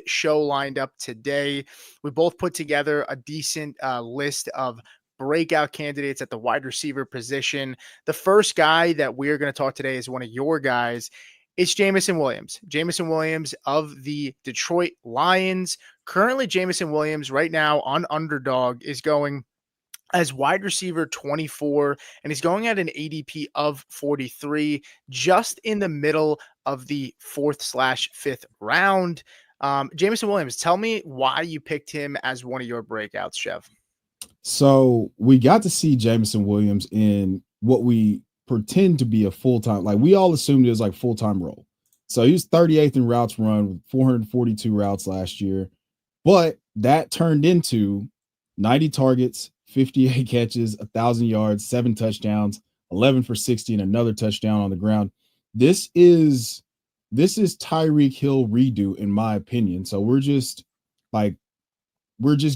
show lined up today. We both put together a decent list of breakout candidates at the wide receiver position. The first guy that we're going to talk today is one of your guys. It's Jameson Williams. Jameson Williams of the Detroit Lions. Currently, Jameson Williams right now on Underdog is going as wide receiver 24, and he's going at an ADP of 43, just in the middle of the 4th/5th round. Jameson Williams, tell me why you picked him as one of your breakouts, Chev. So we got to see Jameson Williams in what we pretend to be a full-time, like we all assumed it was like full-time role. So he was 38th in routes run with 442 routes last year, but that turned into 90 targets, 58 catches, 1,000 yards, 7 touchdowns, 11 for 60, and another touchdown on the ground. This is Tyreek Hill redo, in my opinion. So we're just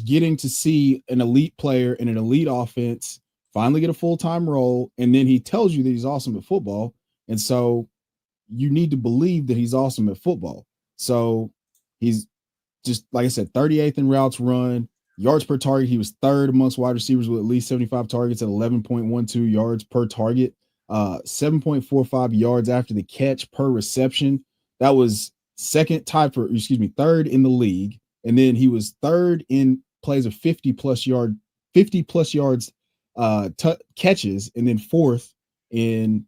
getting to see an elite player in an elite offense finally get a full-time role, and then he tells you that he's awesome at football, and so you need to believe that he's awesome at football. So he's just, like I said, 38th in routes run, yards per target. He was 3rd amongst wide receivers with at least 75 targets at 11.12 yards per target, 7.45 yards after the catch per reception. That was 3rd in the league. And then he was 3rd in plays of 50 plus yards, catches, and then 4th in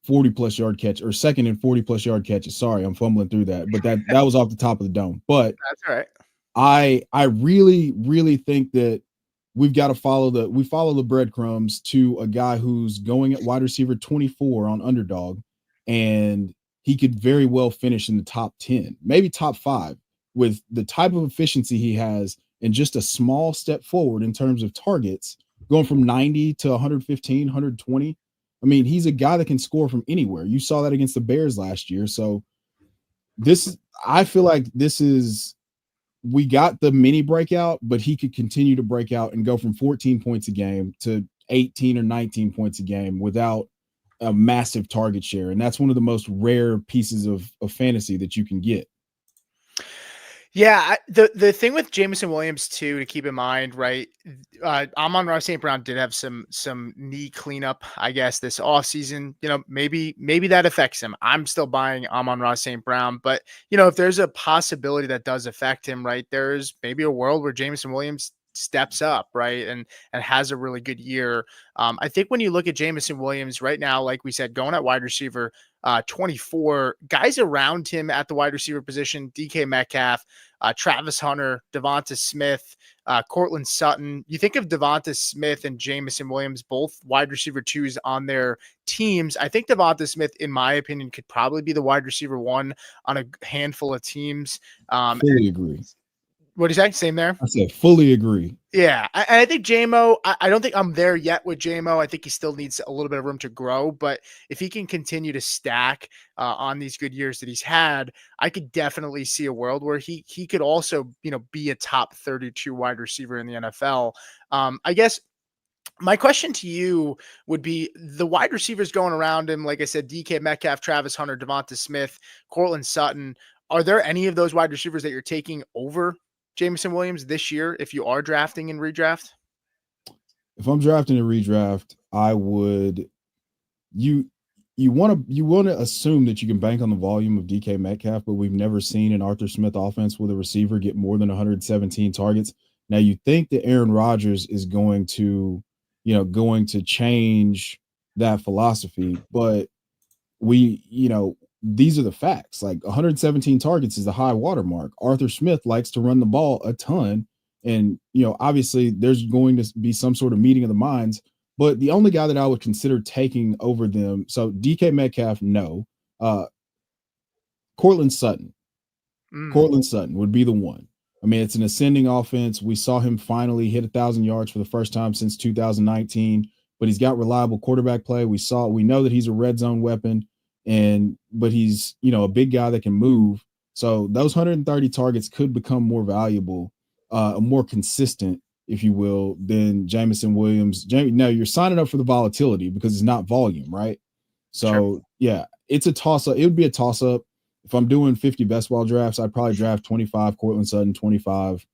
40 plus yard catch, or 2nd in 40 plus yard catches. Sorry, I'm fumbling through that, but that was off the top of the dome. But that's all right. I really think that we follow the breadcrumbs to a guy who's going at wide receiver 24 on Underdog, and he could very well finish in the top 10, maybe top 5, with the type of efficiency he has and just a small step forward in terms of targets, going from 90 to 115, 120. I mean, he's a guy that can score from anywhere. You saw that against the Bears last year. So I feel like we got the mini breakout, but he could continue to break out and go from 14 points a game to 18 or 19 points a game without a massive target share. And that's one of the most rare pieces of fantasy that you can get. Yeah, the thing with Jameson Williams too to keep in mind, right? Amon-Ra St. Brown did have some knee cleanup, I guess, this offseason. Maybe that affects him. I'm still buying Amon-Ra St. Brown, but if there's a possibility that does affect him, right? There's maybe a world where Jameson Williams steps up, right, and has a really good year. I think when you look at Jameson Williams right now, like we said, going at wide receiver 24, guys around him at the wide receiver position: DK Metcalf, Travis Hunter, Devonta Smith, Cortland Sutton. You think of Devonta Smith and Jameson Williams, both wide receiver 2s on their teams. I think Devonta Smith, in my opinion, could probably be the wide receiver 1 on a handful of teams. Fully agree. What do you say? Same there? I said fully agree. Yeah. I think JMO, I don't think I'm there yet with JMO. I think he still needs a little bit of room to grow, but if he can continue to stack on these good years that he's had, I could definitely see a world where he could also, be a top 32 wide receiver in the NFL. I guess my question to you would be the wide receivers going around him. Like I said, DK Metcalf, Travis Hunter, Devonta Smith, Cortland Sutton. Are there any of those wide receivers that you're taking over Jameson Williams this year if you are drafting in redraft? If I'm drafting a redraft, I would you want to assume that you can bank on the volume of DK Metcalf, but we've never seen an Arthur Smith offense with a receiver get more than 117 targets. Now you think that Aaron Rodgers is going to change that philosophy, but these are the facts. Like 117 targets is the high watermark. Arthur Smith likes to run the ball a ton. And, obviously there's going to be some sort of meeting of the minds, but the only guy that I would consider taking over them. So DK Metcalf, no. Cortland Sutton. Cortland Sutton would be the one. I mean, it's an ascending offense. We saw him finally hit 1,000 yards for the first time since 2019, but he's got reliable quarterback play. We know that he's a red zone weapon. But he's, a big guy that can move. So those 130 targets could become more valuable, more consistent, if you will, than Jameson Williams. Now you're signing up for the volatility because it's not volume, right? So sure. Yeah, it's a toss up. It would be a toss up. if I'm doing 50 best ball drafts, I'd probably draft 25 Cortland Sutton, 25,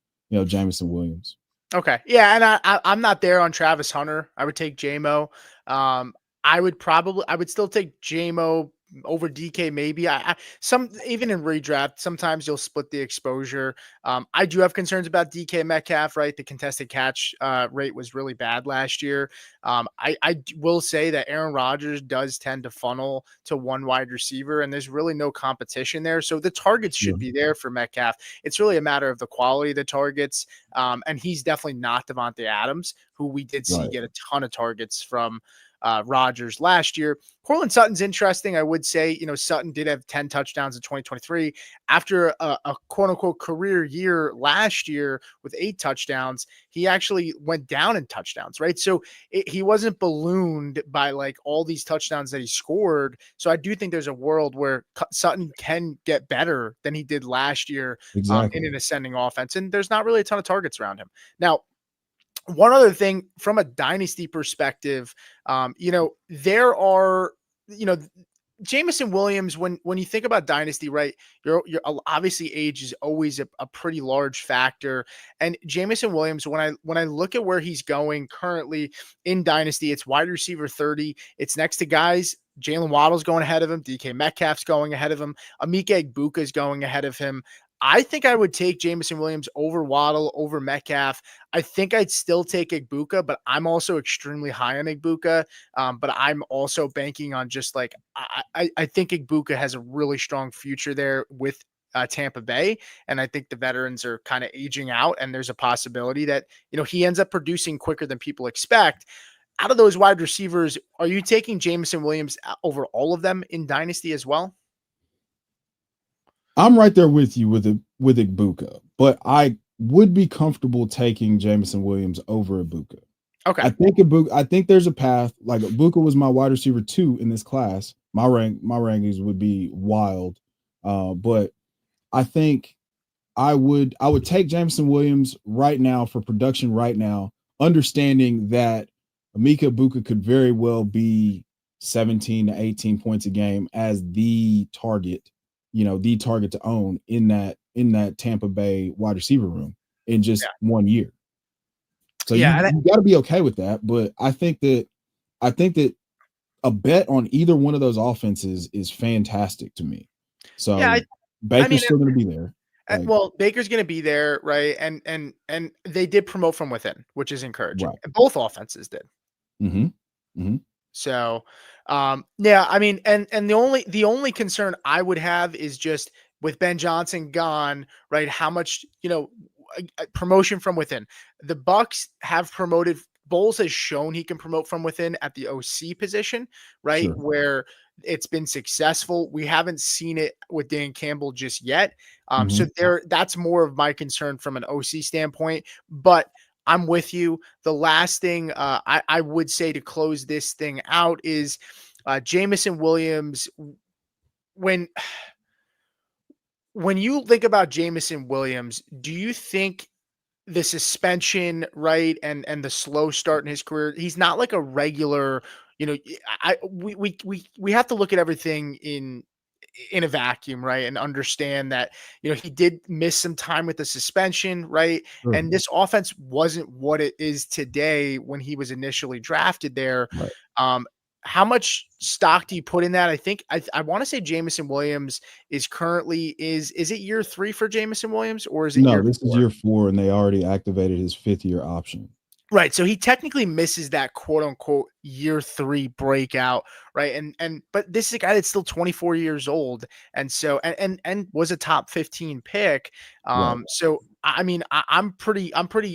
Jamison Williams. Okay. Yeah, and I'm not there on Travis Hunter. I would take JMO. I would still take JMO over DK maybe. Some even in redraft, sometimes you'll split the exposure. I do have concerns about DK Metcalf, right? The contested catch rate was really bad last year. I will say that Aaron Rodgers does tend to funnel to one wide receiver, and there's really no competition there. So the targets should be there for Metcalf. It's really a matter of the quality of the targets. And he's definitely not Devontae Adams, who we did see Right. get a ton of targets from Rodgers last year. Cortland Sutton's interesting. I would say, Sutton did have 10 touchdowns in 2023 after a quote unquote career year last year with 8 touchdowns. He actually went down in touchdowns, right? So he wasn't ballooned by like all these touchdowns that he scored. So I do think there's a world where Sutton can get better than he did last year in Exactly. an ascending offense. And there's not really a ton of targets around him. Now, one other thing from a dynasty perspective, there are, Jameson Williams, when you think about dynasty, right, you're obviously age is always a pretty large factor. And Jameson Williams, when I look at where he's going currently in dynasty, it's wide receiver 30. It's next to guys. Jalen Waddle's going ahead of him. DK Metcalf's going ahead of him. Emeka Egbuka is going ahead of him. I think I would take Jameson Williams over Waddle, over Metcalf. I think I'd still take Egbuka, but I'm also extremely high on Egbuka. But I'm also banking on just like I think Egbuka has a really strong future there with Tampa Bay, and I think the veterans are kind of aging out, and there's a possibility that he ends up producing quicker than people expect. Out of those wide receivers, are you taking Jameson Williams over all of them in Dynasty as well? I'm right there with you with Egbuka, but I would be comfortable taking Jameson Williams over Egbuka. Okay. I think there's a path. Like Egbuka was my wide receiver 2 in this class. My rankings would be wild. But I think I would take Jameson Williams right now for production right now, understanding that Emeka Egbuka could very well be 17 to 18 points a game as the target to own in that Tampa Bay wide receiver room in just 1 year. So Yeah. you got to be okay with that. But I think that a bet on either one of those offenses is fantastic to me. So Baker's still going to be there. Well, Baker's going to be there, right? And they did promote from within, which is encouraging. Right. And both offenses did. Mm-hmm. Mm-hmm. So, and the only concern I would have is just with Ben Johnson gone, right? How much, promotion from within. The Bucs have promoted. Bowles has shown he can promote from within at the OC position, right? Sure. Where it's been successful. We haven't seen it with Dan Campbell just yet. So that's more of my concern from an OC standpoint, but I'm with you. The last thing I would say to close this thing out is Jameson Williams. When you think about Jameson Williams, do you think the suspension, right, and the slow start in his career, he's not like a regular, we have to look at everything in a vacuum, right? And understand that, he did miss some time with the suspension, right? Sure. And this offense wasn't what it is today when he was initially drafted there. Right. How much stock do you put in that? I think I want to say Jameson Williams is currently is it year 3 for Jameson Williams, or is it No, year this 4? is year 4, and they already activated his 5th-year option. Right. So he technically misses that quote unquote year 3 breakout. Right. But this is a guy that's still 24 years old. And so, and was a top 15 pick. Right. So, I mean, I'm pretty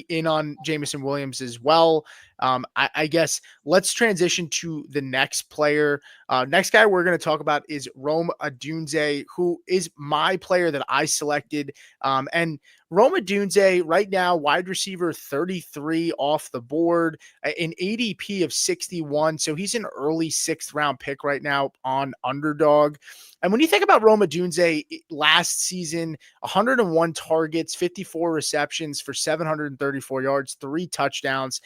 in on Jameson Williams as well. I guess let's transition to the next player. Next guy we're going to talk about is Rome Odunze, who is my player that I selected. And Rome Odunze right now, wide receiver 33 off the board, an ADP of 61. So he's an early 6th round pick right now on Underdog. And when you think about Rome Odunze last season, 101 targets, 54 receptions for 734 yards, 3 touchdowns.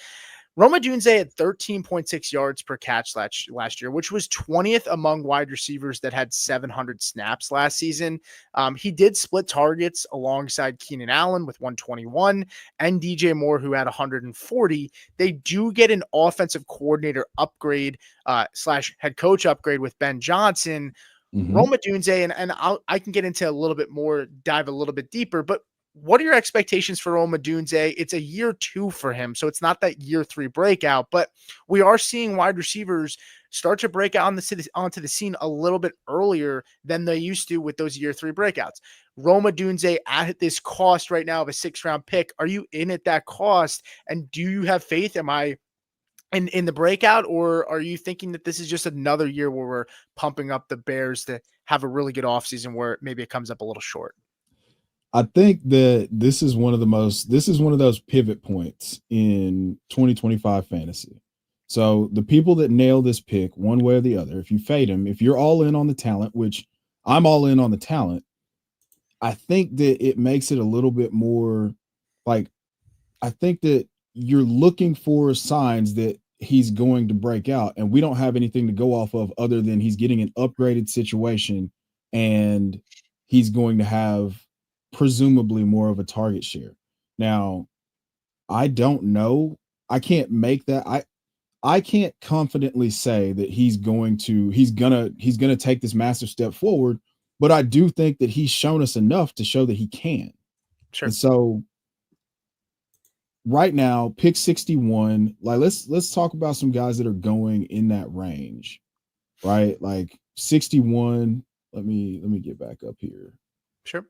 Rome Odunze had 13.6 yards per catch last year, which was 20th among wide receivers that had 700 snaps last season. He did split targets alongside Keenan Allen with 121 and DJ Moore, who had 140. They do get an offensive coordinator upgrade slash head coach upgrade with Ben Johnson. Mhm. Rome Odunze, and I can get into a little bit more, dive a little bit deeper, but what are your expectations for Rome Odunze? It's a year 2 for him, so it's not that year 3 breakout, but we are seeing wide receivers start to break out onto the scene a little bit earlier than they used to with those year 3 breakouts. Rome Odunze at this cost right now of a 6th-round pick, are you in at that cost? And do you have faith? Am I in the breakout, or are you thinking that this is just another year where we're pumping up the Bears to have a really good offseason where maybe it comes up a little short? I think that this is one of those pivot points in 2025 fantasy. So the people that nail this pick one way or the other, if you fade him, if you're all in on the talent, which I'm all in on the talent, I think that it makes it a little bit more like I think that you're looking for signs that he's going to break out, and we don't have anything to go off of other than he's getting an upgraded situation and he's going to have presumably more of a target share. Now, I don't know. I can't make that. I can't confidently say that he's gonna take this massive step forward, but I do think that he's shown us enough to show that he can. And Sure. so right now, pick 61. Like let's talk about some guys that are going in that range, right? Like 61. Let me get back up here. Sure.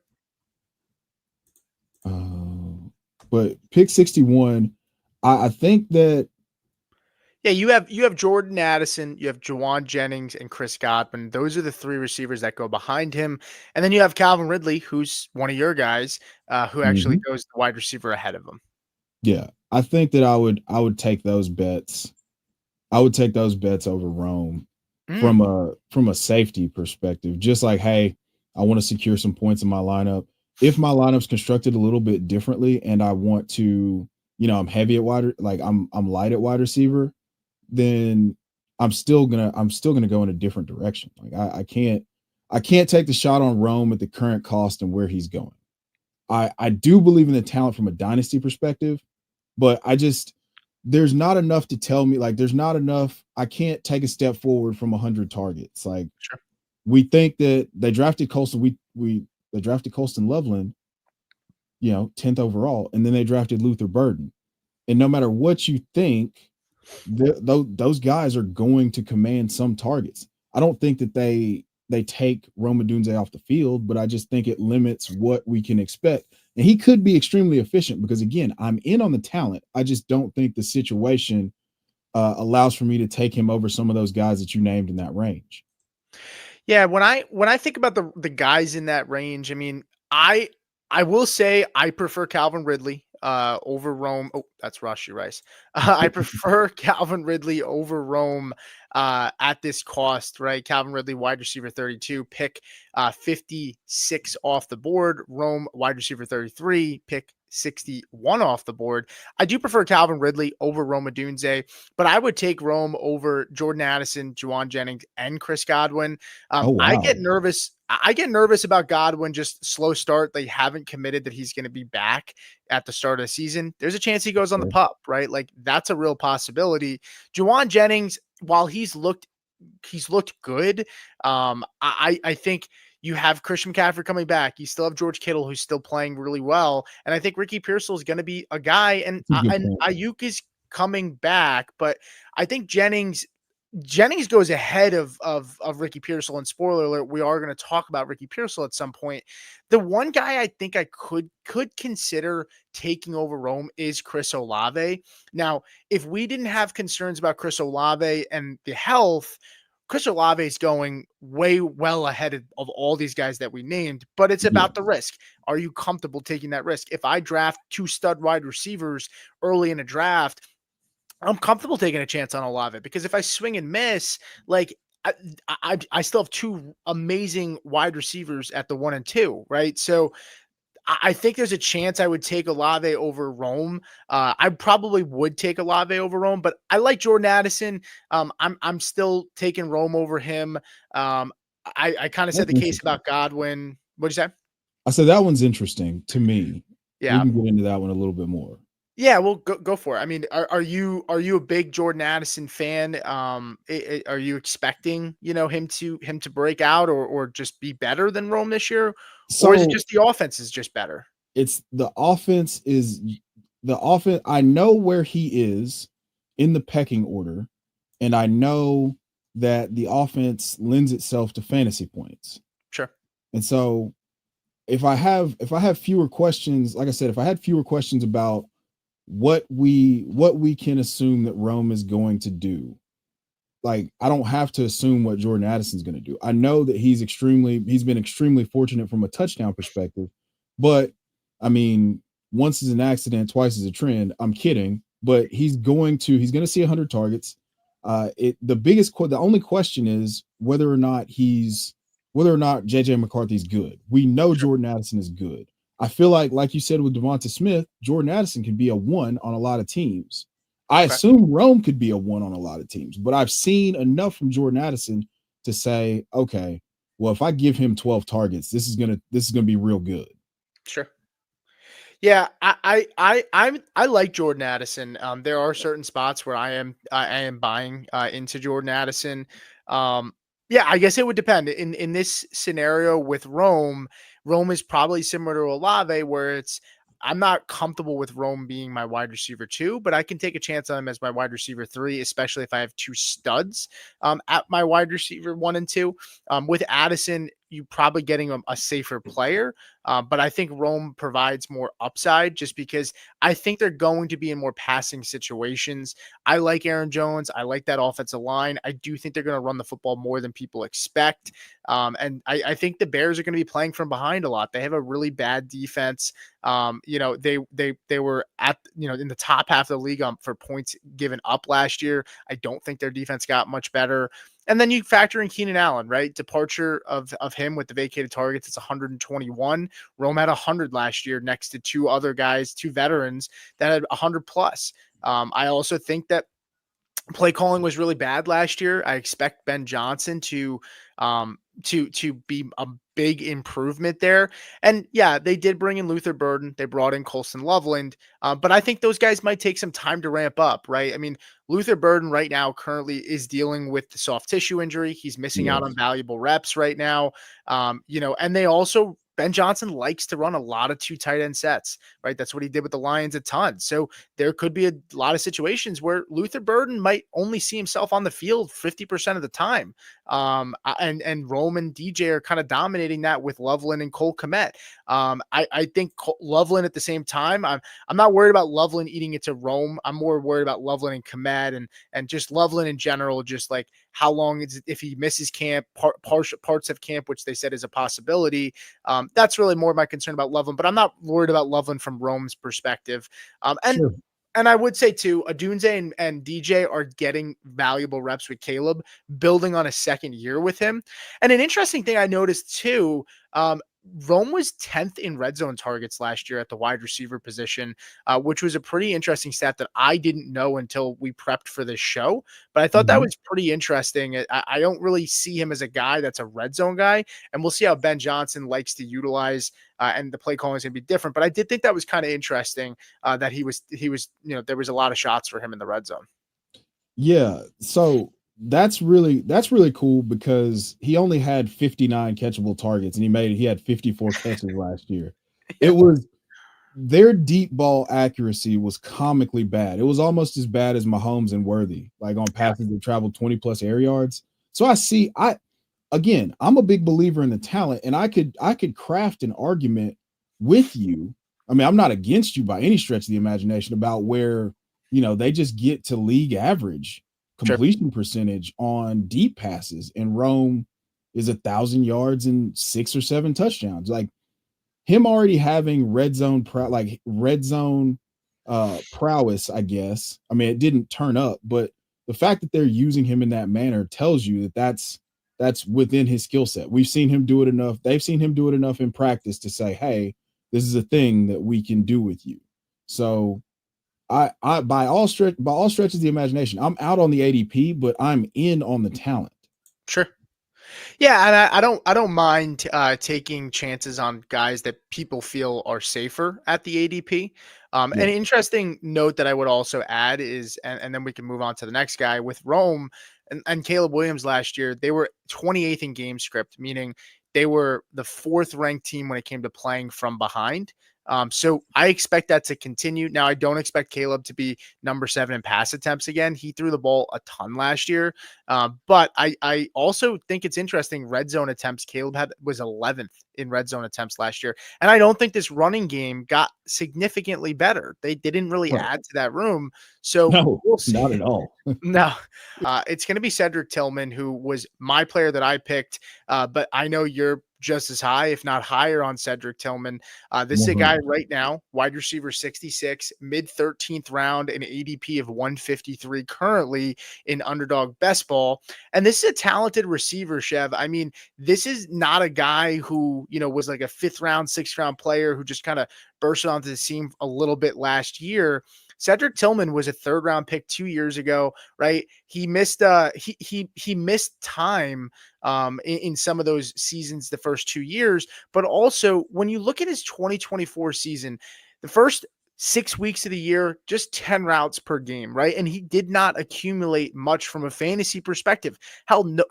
But pick 61, I think that Yeah, you have Jordan Addison, you have Jawan Jennings, and Chris Godwin. Those are the 3 receivers that go behind him, and then you have Calvin Ridley, who's one of your guys, who actually mhm, goes the wide receiver ahead of him. yeah, I think that I would take those bets. I would take those bets over Rome Mm, from a safety perspective. Just like, hey, I want to secure some points in my lineup. If my lineup's constructed a little bit differently and I want to, I'm heavy at like I'm light at wide receiver, then I'm still gonna go in a different direction. Like I can't take the shot on Rome at the current cost and where he's going. I do believe in the talent from a dynasty perspective, but there's not enough to tell me, like there's not enough. I can't take a step forward from 100 targets. Like sure. we think that they drafted Colston, we they drafted Colston Loveland, 10th overall, and then they drafted Luther Burden. And no matter what you think, those guys are going to command some targets. I don't think that they take Roma Dunze off the field, but I just think it limits what we can expect. And he could be extremely efficient because again, I'm in on the talent. I just don't think the situation allows for me to take him over some of those guys that you named in that range. Yeah, when I think about the guys in that range, I mean, I will say I prefer Calvin Ridley over Rome. Oh, that's Rashi Rice. I prefer Calvin Ridley over Rome at this cost, right? Calvin Ridley, wide receiver 32, pick 56 off the board. Rome, wide receiver 33, pick 61 off the board. I do prefer Calvin Ridley over Rome Odunze, but I would take Rome over Jordan Addison, Juwan Jennings, and Chris Godwin. Oh I get wow. nervous. I get nervous about Godwin, just slow start. They haven't committed that he's going to be back at the start of the season. There's a chance he goes on the Sure. pup, right? Like that's a real possibility. Juwan Jennings, while he's looked good. I think you have Christian McCaffrey coming back. You still have George Kittle, who's still playing really well, and I think Ricky Pearsall is going to be a guy, and That's a good and point. Ayuk is coming back, but I think Jennings goes ahead of Ricky Pearsall. And spoiler alert, we are going to talk about Ricky Pearsall at some point. The one guy I think I could consider taking over Rome is Chris Olave. Now, if we didn't have concerns about Chris Olave and the health, Chris Olave is going way well ahead of all these guys that we named, but it's Yeah. about the risk. Are you comfortable taking that risk? If I draft 2 stud wide receivers early in a draft, I'm comfortable taking a chance on Olave because if I swing and miss, like I still have 2 amazing wide receivers at the 1 and 2, right? So I think there's a chance I would take Olave over Rome. I probably would take Olave over Rome, but I like Jordan Addison. I'm still taking Rome over him. I kind of said That's the case interesting. about Godwin. What'd you say? I said that one's interesting to me. We Yeah. can get into that one a little bit more. Yeah, well, go for it. I mean, are you a big Jordan Addison fan? Are you expecting him to break out or just be better than Rome this year, or is it So just the offense is just better? it's the offense. I know where he is in the pecking order, and I know that the offense lends itself to fantasy points. Sure. And so if I have fewer questions, like I said, if I had fewer questions about what we can assume that Rome is going to do, like I don't have to assume what Jordan Addison's going to do. I know that he's been extremely fortunate from a touchdown perspective, but I mean, once is an accident, twice is a trend. I'm kidding, but he's going to see 100 targets. The only question is whether or not JJ McCarthy's good. We know Sure. Jordan Addison is good. I feel like you said with Devonta Smith, Jordan Addison can be a one on a lot of teams. I Okay. assume Rome could be a one on a lot of teams, but I've seen enough from Jordan Addison to say, okay, well, if I give him 12 targets, this is gonna be real good. Sure. Yeah, I like Jordan Addison. There are certain spots where I am buying into Jordan Addison. Yeah, I guess it would depend. In this scenario with Rome, Rome is probably similar to Olave, where I'm not comfortable with Rome being my wide receiver two, but I can take a chance on him as my wide receiver three, especially if I have two studs at my wide receiver one and two. With Addison, you probably getting a safer player. But I think Rome provides more upside just because I think they're going to be in more passing situations. I like Aaron Jones. I like that offensive line. I do think they're going to run the football more than people expect. And I think the Bears are going to be playing from behind a lot. They have a really bad defense. They were in the top half of the league for points given up last year. I don't think their defense got much better. And then you factor in Keenan Allen, right? Departure of him with the vacated targets, it's 121. Rome had 100 last year next to two other guys, two veterans that had 100 plus. I also think that play calling was really bad last year. I expect Ben Johnson to be a big improvement there. And yeah, they did bring in Luther Burden. They brought in Colson Loveland. But I think those guys might take some time to ramp up, right? I mean, Luther Burden right now currently is dealing with the soft tissue injury. He's missing out on Yes. valuable reps right now. And they also Ben Johnson likes to run a lot of two tight end sets, right? That's what he did with the Lions a ton. So there could be a lot of situations where Luther Burden might only see himself on the field 50% of the time. And Rome and DJ are kind of dominating that with Loveland and Cole Kmet. I think Loveland at the same time, I'm not worried about Loveland eating it to Rome. I'm more worried about Loveland and Kmet and just Loveland in general, just like how long is it if he misses camp, parts of camp, which they said is a possibility. That's really more my concern about Loveland, but I'm not worried about Loveland from Rome's perspective. Um, and Sure. and I would say too, Adunze and DJ are getting valuable reps with Caleb, building on a second year with him. And an interesting thing I noticed too, Rome was 10th in red zone targets last year at the wide receiver position, which was a pretty interesting stat that I didn't know until we prepped for this show. But I thought that Mhm. was pretty interesting. I don't really see him as a guy that's a red zone guy, and we'll see how Ben Johnson likes to utilize. And the play calling is going to be different. But I did think that was kind of interesting that there was a lot of shots for him in the red zone. Yeah. So that's really cool because he only had 59 catchable targets and he had 54 catches last year. It Yeah, was their deep ball accuracy was comically bad. It was almost as bad as Mahomes and Worthy, like on yeah, passes that traveled 20 plus air yards. So I'm a big believer in the talent, and I could craft an argument with you. I mean, I'm not against you by any stretch of the imagination about where they just get to league average sure. completion percentage on deep passes, and Rome is 1,000 yards and 6 or 7 touchdowns. Like him already having red zone prowess, I guess. I mean, it didn't turn up, but the fact that they're using him in that manner tells you that that's within his skill set. We've seen him do it enough. They've seen him do it enough in practice to say, hey, This is a thing that we can do with you. So I by all stretches of the imagination, I'm out on the ADP, but I'm in on the talent. Sure. Yeah, and I don't mind taking chances on guys that people feel are safer at the ADP. Yeah. An interesting note that I would also add is, and then we can move on to the next guy with Rome and Caleb Williams last year. They were 28th in game script, meaning they were the fourth ranked team when it came to playing from behind. So I expect that to continue. Now, I don't expect Caleb to be number 7 in pass attempts again. He threw the ball a ton last year. But I also think it's interesting. Red zone attempts, Caleb was 11th in red zone attempts last year, and I don't think this running game got significantly better. They didn't really Right. add to that room, so No, we'll see. not at all. No, it's going to be Cedric Tillman, who was my player that I picked. But I know you're just as high, if not higher, on Cedric Tillman. This is a guy 100. right now, wide receiver 66, mid 13th round, an ADP of 153 currently in underdog best ball. And this is a talented receiver, Chev. I mean, this is not a guy who, was like a 5th round, 6th round player who just kind of bursted onto the scene a little bit last year. Cedric Tillman was a 3rd round pick 2 years ago, right? He missed he missed time in some of those seasons the first 2 years, but also when you look at his 2024 season, the first 6 weeks of the year, just 10 routes per game, right? And he did not accumulate much from a fantasy perspective. Hell, no,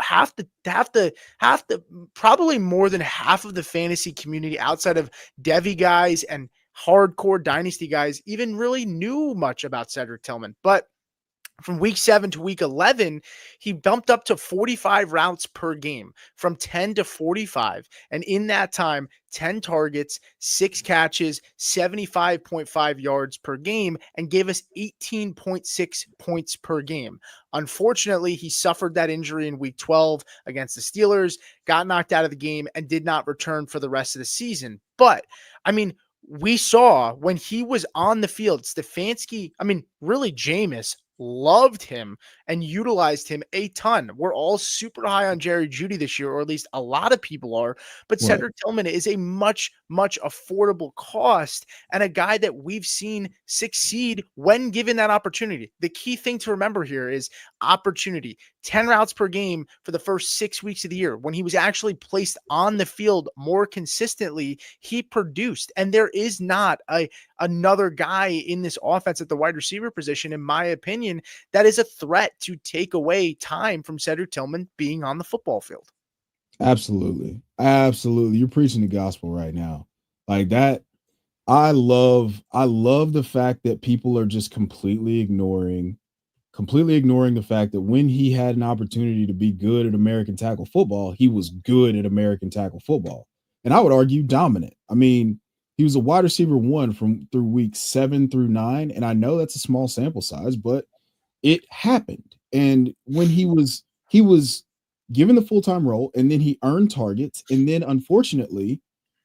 probably more than half of the fantasy community outside of Devi guys and hardcore dynasty guys even really knew much about Cedric Tillman. But from week 7 to week 11, he bumped up to 45 routes per game from 10 to 45. And in that time, 10 targets, 6 catches, 75.5 yards per game, and gave us 18.6 points per game. Unfortunately, he suffered that injury in week 12 against the Steelers, got knocked out of the game, and did not return for the rest of the season. But, I mean, we saw when he was on the field, Stefanski, really Jameis loved him and utilized him a ton. We're all super high on Jerry Jeudy this year, or at least a lot of people are. But Right. Cedric Tillman is a much, much affordable cost and a guy that we've seen succeed when given that opportunity. The key thing to remember here is opportunity. 10 routes per game for the first 6 weeks of the year. When he was actually placed on the field more consistently, he produced. And there is not another guy in this offense at the wide receiver position, in my opinion, that is a threat to take away time from Cedric Tillman being on the football field. Absolutely. Absolutely. You're preaching the gospel right now. Like that. I love the fact that people are just completely ignoring the fact that when he had an opportunity to be good at American tackle football, he was good at American tackle football. And I would argue dominant. I mean, he was a wide receiver 1 from through weeks 7 through 9, and I know that's a small sample size, but it happened. And when he was given the full-time role, and then he earned targets, and then unfortunately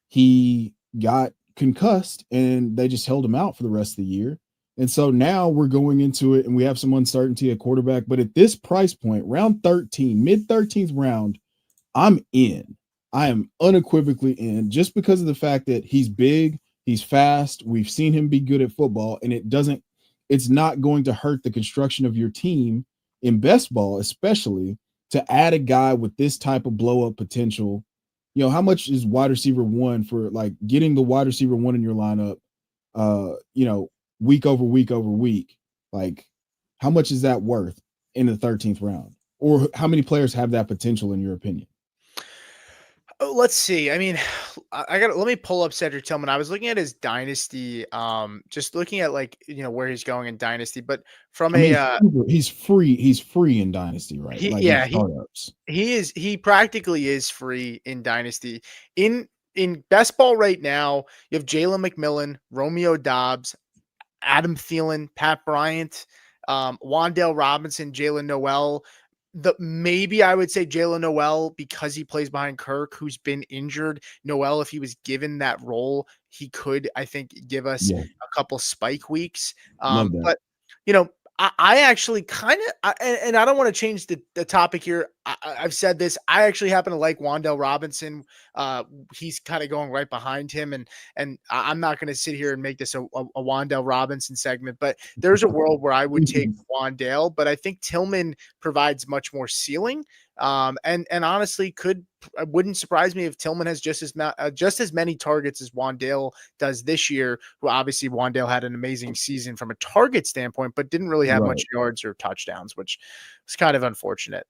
he got concussed and they just held him out for the rest of the year. And so now we're going into it and we have some uncertainty at quarterback. But at this price point, round 13, mid 13th round, I'm in. I am unequivocally in, just because of the fact that he's big, he's fast. We've seen him be good at football, and it's not going to hurt the construction of your team in best ball, especially to add a guy with this type of blow up potential. How much is wide receiver 1 for like getting the wide receiver 1 in your lineup, week over week over week? Like, how much is that worth in the 13th round? Or how many players have that potential in your opinion? Oh, let's see. I got let me pull up Cedric Tillman. I was looking at his dynasty, just looking at like, where he's going in dynasty, but from I mean, a he's free. He's free in Dynasty, right? he Like in yeah, startups. he practically is free in dynasty. In best ball right now, you have Jalen McMillan, Romeo Dobbs, Adam Thielen, Pat Bryant, Wandale Robinson, Jalen Noel. Maybe I would say Jalen Noel because he plays behind Kirk, who's been injured. Noel, if he was given that role, he could, I think, give us Yeah, a couple spike weeks. love that. But you know, I actually kind of, and I don't want to change the topic here. I've said this. I actually happen to like Wandale Robinson. He's kind of going right behind him, and I'm not going to sit here and make this a Wandale Robinson segment, but there's a world where I would take Wandale, but I think Tillman provides much more ceiling. And honestly, wouldn't surprise me if Tillman has just as many targets as Wandale does this year. Who obviously Wandale had an amazing season from a target standpoint, but didn't really have much Right. yards or touchdowns, which was kind of unfortunate.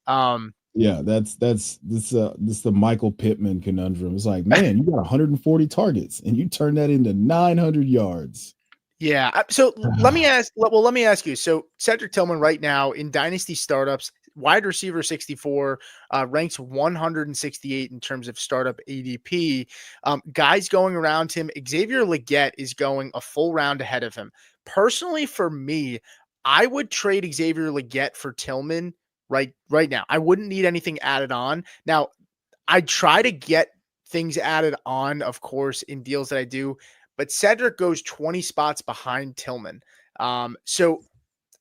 Yeah, that's this the Michael Pittman conundrum. It's like, man, you got 140 targets and you turn that into 900 yards. Yeah. So let me ask. Well, let me ask you. So Cedric Tillman right now in dynasty startups, wide receiver 64, ranks 168 in terms of startup ADP. Guys going around him, Xavier Legette is going a full round ahead of him. Personally, for me, I would trade Xavier Legette for Tillman right now. I wouldn't need anything added on. Now, I try to get things added on, of course, in deals that I do, but Cedric goes 20 spots behind Tillman. So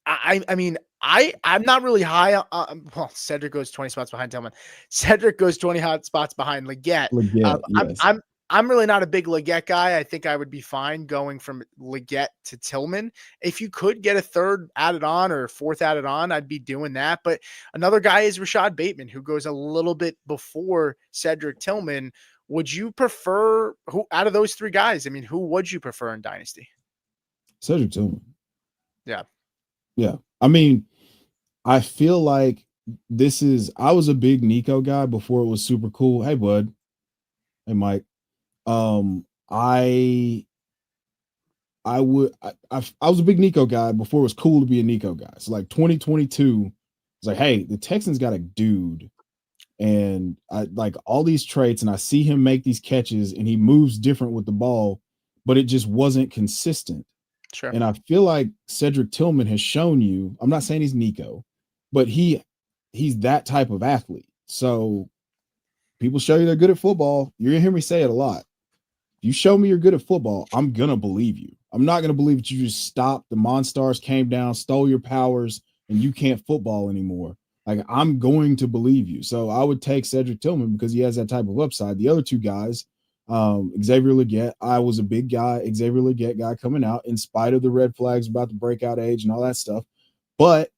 I mean, I'm not really high on well, Cedric goes 20 spots behind Tillman. Cedric goes 20 hot spots behind Legette. Legit, I'm yes. I'm I'm really not a big Legette guy. I think I would be fine going from Legette to Tillman. If you could get a third added on or a fourth added on, I'd be doing that. But another guy is Rashad Bateman, who goes a little bit before Cedric Tillman. Would you prefer who out of those three guys? I mean, who would you prefer in Dynasty? Cedric Tillman. Yeah. Yeah. I mean, I feel like I was a big Nico guy before it was super cool. Hey, bud. Hey, Mike. Um, I I would I was a big Nico guy before it was cool to be a Nico guy. So like 2022, it's like, hey, the Texans got a dude, and I like all these traits, and I see him make these catches, and he moves different with the ball, but it just wasn't consistent. Sure. And I feel like Cedric Tillman has shown you, I'm not saying he's Nico, but he's that type of athlete. So people show you they're good at football. You're gonna hear me say it a lot. You show me you're good at football, I'm gonna believe you. I'm not gonna believe that you just stopped, the Monstars came down, stole your powers, and you can't football anymore. Like, I'm going to believe you. So I would take Cedric Tillman because he has that type of upside. The other two guys, Xavier Legette, I was a big Xavier Legette guy coming out in spite of the red flags about the breakout age and all that stuff. But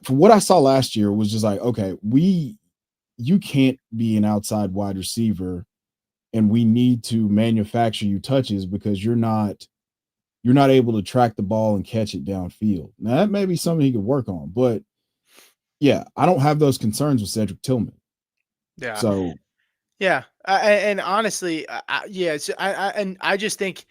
for what I saw last year was just like, okay, you can't be an outside wide receiver, and we need to manufacture you touches because you're not able to track the ball and catch it downfield. Now that may be something he could work on, but yeah, I don't have those concerns with Cedric Tillman. Yeah. So Yeah. And honestly, yeah, and I just think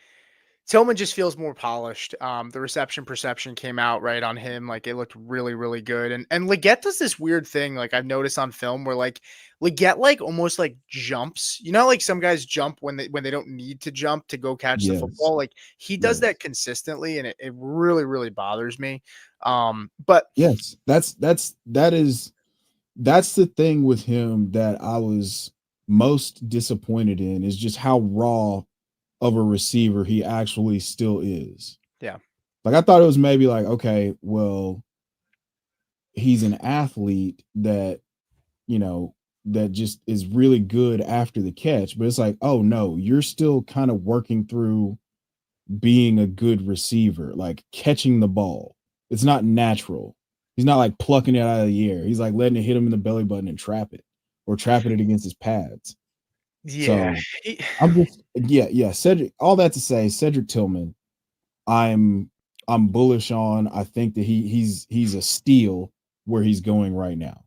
Tillman just feels more polished. The reception perception came out right on him. Like it looked really, really good. And Leggett does this weird thing, like I've noticed on film, where like Leggett like almost like jumps. You know, like some guys jump when they don't need to jump to go catch the yes, football. Like he does yes, that consistently, and it really, really bothers me. But yes. That's the thing with him that I was most disappointed in, is just how raw of a receiver he actually still is. yeah, Like I thought it was maybe like, okay, well, he's an athlete that, you know, that just is really good after the catch, but it's like, oh no, you're still kind of working through being a good receiver, like catching the ball. It's not natural. He's not like plucking it out of the air. He's like letting it hit him in the belly button and trap it, or trapping it against his pads. yeah. So I'm just, yeah. Cedric, all that to say, Cedric Tillman, I'm I'm bullish on. I think that he's a steal where he's going right now.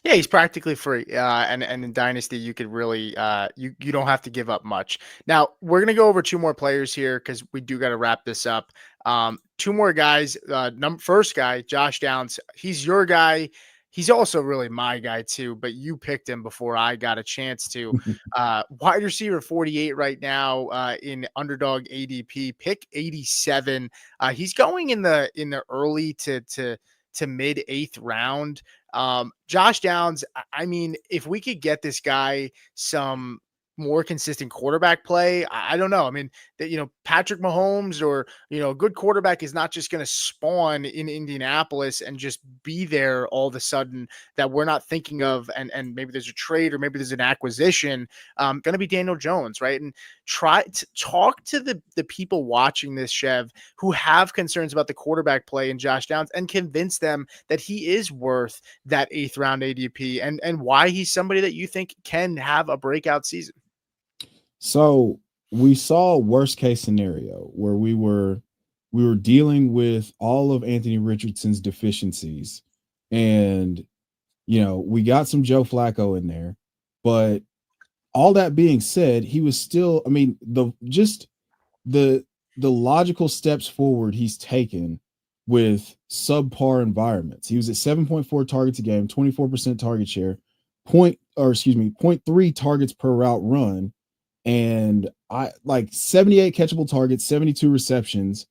Yeah, he's practically free. And in Dynasty, you could really you don't have to give up much. Now we're gonna go over two more players here because we do got to wrap this up. Two more guys. First guy, Josh Downs. He's your guy. He's also really my guy too, but you picked him before I got a chance to. Wide receiver 48 right now in underdog ADP, pick 87. He's going in the early to mid eighth round. Josh Downs, I mean, if we could get this guy some more consistent quarterback play. I don't know. I mean, that, Patrick Mahomes or, a good quarterback is not just going to spawn in Indianapolis and just be there all of a sudden that we're not thinking of. And maybe there's a trade or maybe there's an acquisition, going to be Daniel Jones. Right. And try to talk to the people watching this, Chev, who have concerns about the quarterback play in Josh Downs, and convince them that he is worth that 8th round ADP and why he's somebody that you think can have a breakout season. So we saw worst case scenario where we were dealing with all of Anthony Richardson's deficiencies, and we got some Joe Flacco in there, but all that being said, he was still, I mean, the logical steps forward he's taken with subpar environments. He was at 7.4 targets a game, 24% target share, 0.3 targets per route run, and 78 catchable targets, 72 receptions.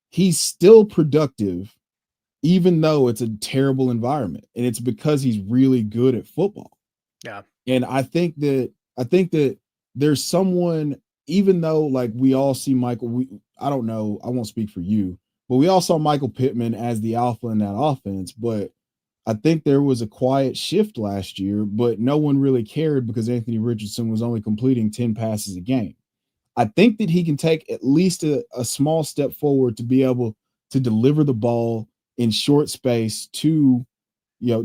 He's still productive, even though it's a terrible environment. And it's because he's really good at football. Yeah. And I think that there's someone, even though we all see Michael, I don't know, I won't speak for you, but we all saw Michael Pittman as the alpha in that offense. But I think there was a quiet shift last year, but no one really cared because Anthony Richardson was only completing 10 passes a game. I think that he can take at least a small step forward to be able to deliver the ball in short space to,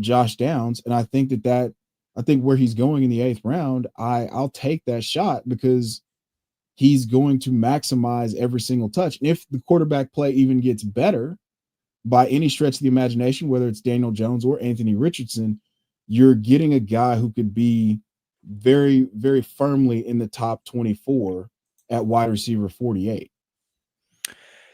Josh Downs. And I think I think where he's going in the 8th round, I'll take that shot because he's going to maximize every single touch. And if the quarterback play even gets better by any stretch of the imagination, whether it's Daniel Jones or Anthony Richardson, you're getting a guy who could be very, very firmly in the top 24 at wide receiver 48.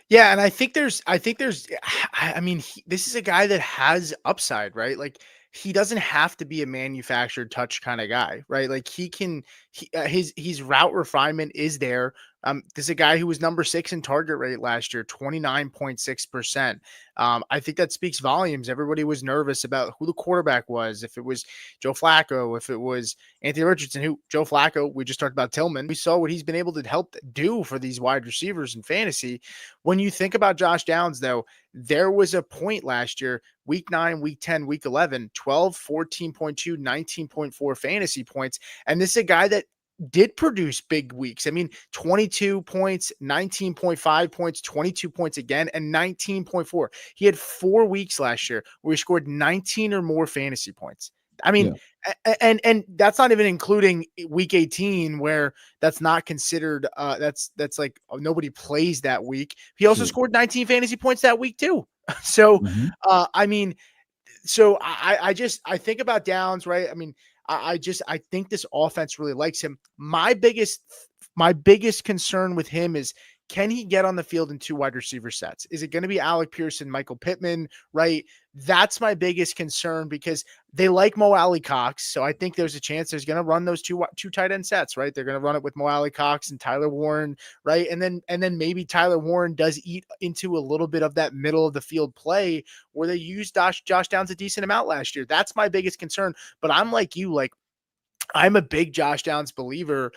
Yeah, and I think there's I mean, this is a guy that has upside, right? Like, he doesn't have to be a manufactured touch kind of guy, right? Like, his route refinement is there. This is a guy who was number 6 in target rate last year, 29.6%. I think that speaks volumes. Everybody was nervous about who the quarterback was, if it was Joe Flacco, if it was Anthony Richardson, who Joe Flacco, we just talked about Tillman. We saw what he's been able to help do for these wide receivers in fantasy. When you think about Josh Downs, though, there was a point last year, week 9, week 10, week 11, 12, 14.2, 19.4 fantasy points. And this is a guy that did produce big weeks. I mean, 22 points, 19.5 points, 22 points again, and 19.4. He had 4 weeks last year where he scored 19 or more fantasy points. I mean, and that's not even including week 18 where that's not considered. That's like nobody plays that week. He also scored 19 fantasy points that week too. So, I mean, so I think about Downs, right? I mean, I think this offense really likes him. My biggest concern with him is, can he get on the field in 2 wide receiver sets? Is it going to be Alec Pearson, Michael Pittman, right? That's my biggest concern because they like Mo Alley Cox. So I think there's a chance there's going to run those two tight end sets, right? They're going to run it with Mo Alley Cox and Tyler Warren, right? And then maybe Tyler Warren does eat into a little bit of that middle of the field play where they used Josh Downs a decent amount last year. That's my biggest concern. But I'm like you, I'm a big Josh Downs believer.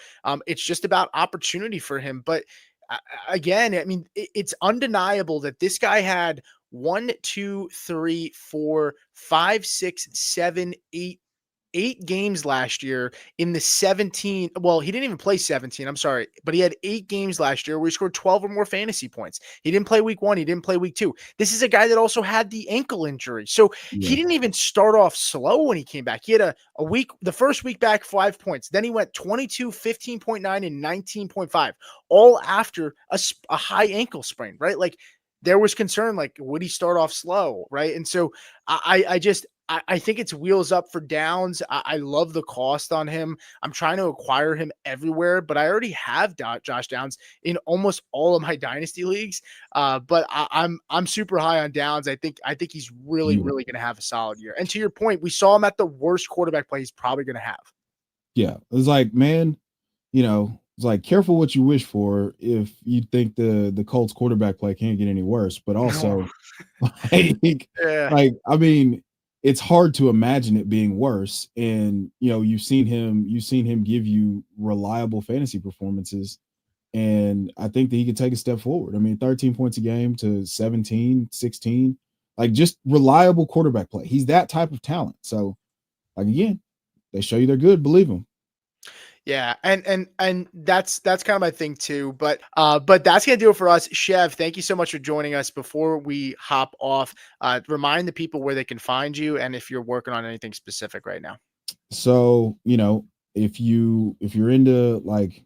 It's just about opportunity for him. But again, I mean, it's undeniable that this guy had 1, 2, 3, 4, 5, 6, 7, 8 games last year in the 17. Well, he didn't even play 17. I'm sorry, but he had 8 games last year where he scored 12 or more fantasy points. He didn't play week 1. He didn't play week 2. This is a guy that also had the ankle injury. So he didn't even start off slow when he came back. He had a week, the first week back, 5 points. Then he went 22, 15.9, and 19.5, all after a high ankle sprain, right? Like, there was concern, like, would he start off slow, right? And so I think it's wheels up for Downs. I love the cost on him. I'm trying to acquire him everywhere, but I already have Josh Downs in almost all of my dynasty leagues. But I'm super high on Downs. I think he's really going to have a solid year. And to your point, we saw him at the worst quarterback play he's probably going to have. Yeah, it was like, man, it's like, careful what you wish for if you think the Colts quarterback play can't get any worse. But also, I mean, it's hard to imagine it being worse. And you've seen him give you reliable fantasy performances. And I think that he could take a step forward. I mean, 13 points a game to 17, 16, like just reliable quarterback play. He's that type of talent. So, like, again, they show you they're good, believe them. Yeah, and that's kind of my thing too. But that's gonna do it for us. Chev, thank you so much for joining us. Before we hop off, remind the people where they can find you and if you're working on anything specific right now. So, if you're into like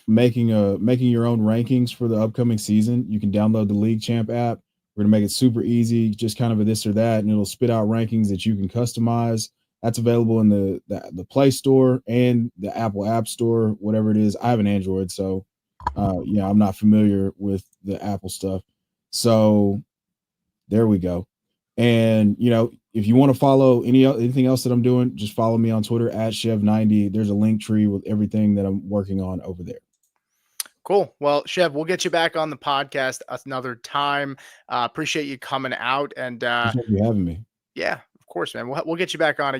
making your own rankings for the upcoming season, you can download the League Champ app. We're gonna make it super easy, just kind of a this or that, and it'll spit out rankings that you can customize. That's available in the Play Store and the Apple App Store, whatever it is. I have an Android, so I'm not familiar with the Apple stuff. So there we go. And if you want to follow anything else that I'm doing, just follow me on Twitter at Chev90. There's a link tree with everything that I'm working on over there. Cool. Well, Chev, we'll get you back on the podcast another time. Appreciate you coming out and Appreciate you having me. yeah, of course, man. We'll get you back on.